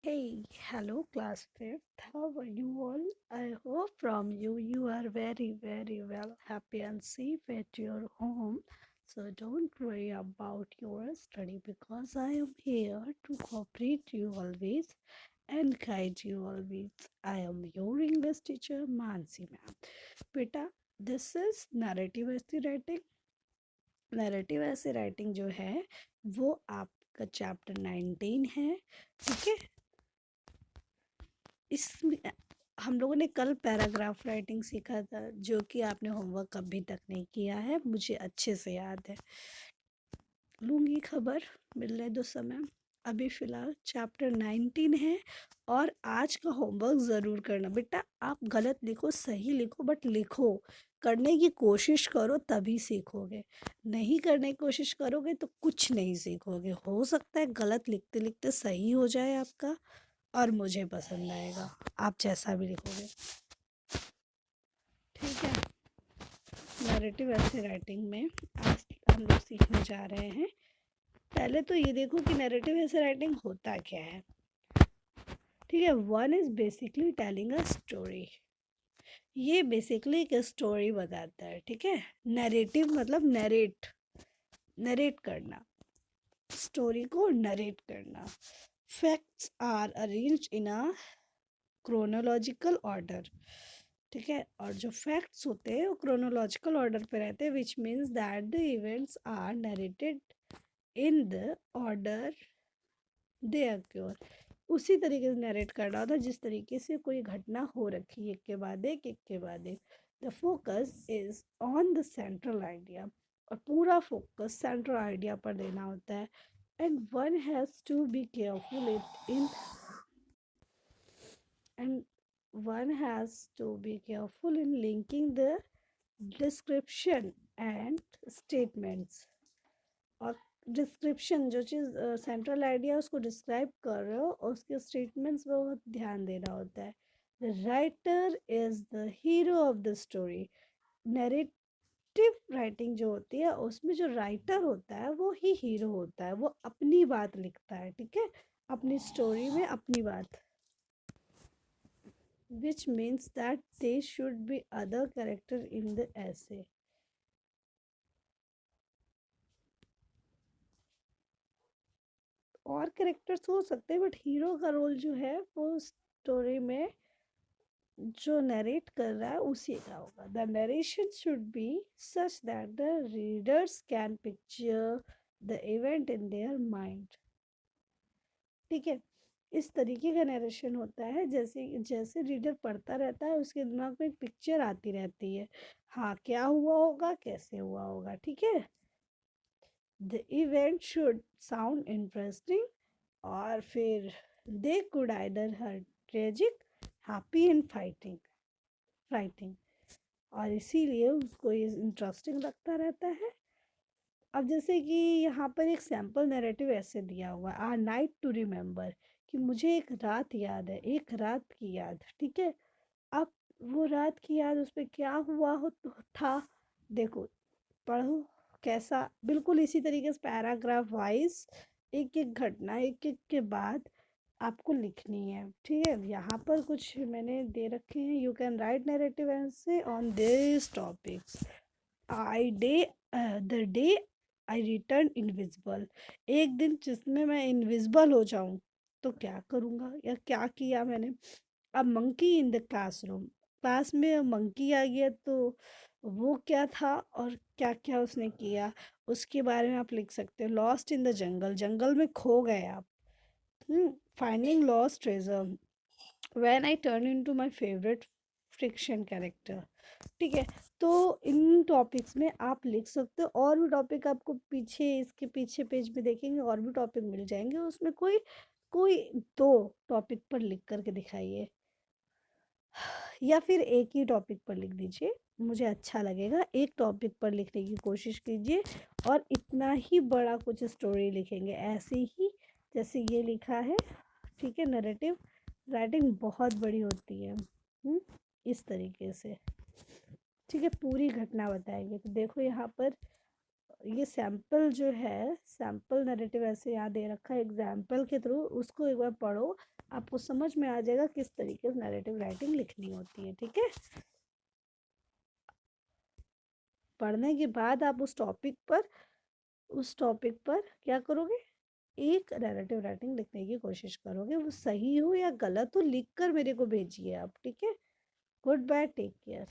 Hey, hello class fifth. How are you all? I hope from you are very well, happy and safe at your home. So don't worry about your study because I am here to cooperate you always and guide you always. I am your English teacher Mansi ma'am. बेटा, this is narrative essay writing. Narrative ऐसे writing जो है वो आपका chapter 19 है। ठीक है, इसमें हम लोगों ने कल पैराग्राफ राइटिंग सीखा था जो कि आपने होमवर्क अभी तक नहीं किया है, मुझे अच्छे से याद है। लूँगी खबर, मिलने दो समय। अभी फ़िलहाल चैप्टर 19 है और आज का होमवर्क ज़रूर करना। बेटा आप गलत लिखो, सही लिखो, बट लिखो, करने की कोशिश करो तभी सीखोगे। नहीं करने की कोशिश करोगे तो कुछ नहीं सीखोगे। हो सकता है गलत लिखते लिखते सही हो जाए आपका और मुझे पसंद आएगा, आप जैसा भी लिखोगे। ठीक है, नैरेटिव ऐसे राइटिंग में आज हम लोग सीखने जा रहे हैं। पहले तो ये देखो कि नैरेटिव ऐसे राइटिंग होता क्या है। ठीक है, one is basically telling a story. ये बेसिकली एक स्टोरी बताता है। ठीक है, नैरेटिव मतलब नरेट, नरेट करना, स्टोरी को नरेट करना। Facts are arranged in a chronological order. ठीक है, और जो फैक्ट्स होते हैं वो क्रोनोलॉजिकल ऑर्डर पे रहते हैं, which means that the events are narrated in the order they occur. उसी तरीके से नरेट करना होता है जिस तरीके से कोई घटना हो रखी है, एक के बाद एक। The focus is on the central idea, और पूरा फोकस सेंट्रल आइडिया पर देना होता है। And one has to be careful it in and one has to be careful in linking the description and statements। और डिस्क्रिप्शन जो चीज़ central idea उसको describe कर रहे हो और उसके स्टेटमेंट्स पर बहुत ध्यान देना होता है। The writer is the hero of the story. Narrative writing जो होती है उसमें जो राइटर होता है वो ही हीरो होता है, वो अपनी बात लिखता है। ठीक है, अपनी स्टोरी में अपनी बात, which means that there should be other character in the essay। और कैरेक्टर्स हो सकते हैं बट हीरो का रोल जो है वो स्टोरी में जो नरेट कर रहा है उसी का होगा। The narration should be such that the readers can picture the event in their mind. ठीक है, इस तरीके का नरेशन होता है जैसे जैसे रीडर पढ़ता रहता है उसके दिमाग में एक पिक्चर आती रहती है। हाँ, क्या हुआ होगा, कैसे हुआ होगा। ठीक है, the event should sound interesting, और फिर they could either her tragic, happy and fighting, और इसीलिए उसको ये इंटरेस्टिंग लगता रहता है। अब जैसे कि यहाँ पर एक सैम्पल नैरेटिव ऐसे दिया हुआ है, आ नाइट टू रिमेंबर, कि मुझे एक रात याद है, एक रात की याद। ठीक है, अब वो रात की याद उस पर क्या हुआ हो तो था, देखो पढ़ो कैसा, बिल्कुल इसी तरीके से पैराग्राफ वाइज एक एक घटना एक एक के बाद आपको लिखनी है। ठीक है, यहाँ पर कुछ मैंने दे रखे हैं। यू कैन राइट नैरेटिव ऐसे on this topics. I day the day I return invisible, एक दिन जिसमें मैं इनविजिबल हो जाऊं तो क्या करूँगा या क्या किया मैंने। अब monkey in the classroom, class में मंकी आ गया तो वो क्या था और क्या क्या उसने किया उसके बारे में आप लिख सकते हो। लॉस्ट इन द जंगल, जंगल में खो गए आप। Finding lost treasure, when I turn into my favourite friction character. ठीक है, तो इन टॉपिक्स में आप लिख सकते हो। और भी टॉपिक आपको पीछे इसके पीछे पेज में देखेंगे और भी टॉपिक मिल जाएंगे, उसमें कोई कोई दो टॉपिक पर लिख करके दिखाइए या फिर एक ही टॉपिक पर लिख दीजिए, मुझे अच्छा लगेगा। एक टॉपिक पर लिखने की कोशिश कीजिए और इतना ही बड़ा कुछ स्टोरी लिखेंगे ऐसे ही जैसे ये लिखा है। ठीक है, नरेटिव राइटिंग बहुत बड़ी होती है। इस तरीके से। ठीक है, पूरी घटना बताएंगे। तो देखो यहाँ पर ये सैम्पल जो है, सैम्पल नैरेटिव ऐसे यहाँ दे रखा है एग्जाम्पल के थ्रू, उसको एक बार पढ़ो, आपको समझ में आ जाएगा किस तरीके से नैरेटिव राइटिंग लिखनी होती है। ठीक है, पढ़ने के बाद आप उस टॉपिक पर क्या करोगे, एक नैरेटिव राइटिंग लिखने की कोशिश करोगे। वो सही हो या गलत हो लिख कर मेरे को भेजिए आप। ठीक है, गुड बाय, टेक केयर।